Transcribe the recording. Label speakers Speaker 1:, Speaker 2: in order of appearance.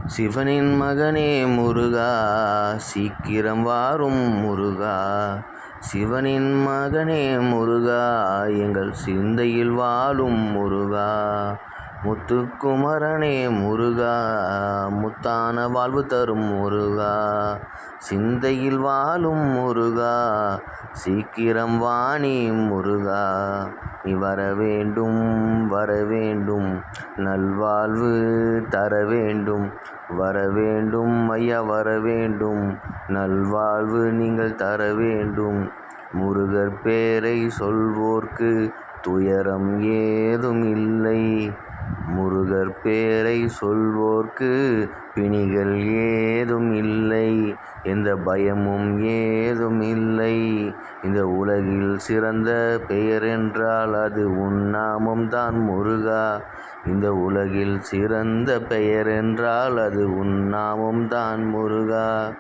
Speaker 1: சிவனின் மகனே முருகா, சீக்கிரம் வாரும் முருகா. சிவனின் மகனே முருகா, எங்கள் சிந்தையில் வாழும் முருகா. முத்துக்குமரனே முருகா, முத்தான வாழ்வு தரும் முருகா. சிந்தையில் வாழும் முருகா, சீக்கிரம் வாணி முருகா. நீ வரவேண்டும் வரவேண்டும், நல்வாழ்வு தரவேண்டும். வரவேண்டும் ஐயா வரவேண்டும், நல்வாழ்வு நீங்கள் தரவேண்டும். முருகர் பேரை சொல்வோர்க்கு துயரம் ஏதும் இல்லை. முருகர் பேரை சொல்வோர்க்கு பிணிகள் ஏதும் இல்லை. எந்த பயமும் ஏதும் இல்லை. இந்த உலகில் சிறந்த பெயர் என்றால் அது உன் நாமம்தான் முருகா. இந்த உலகில் சிறந்த பெயர் என்றால் அது உன் நாமம்தான் முருகா.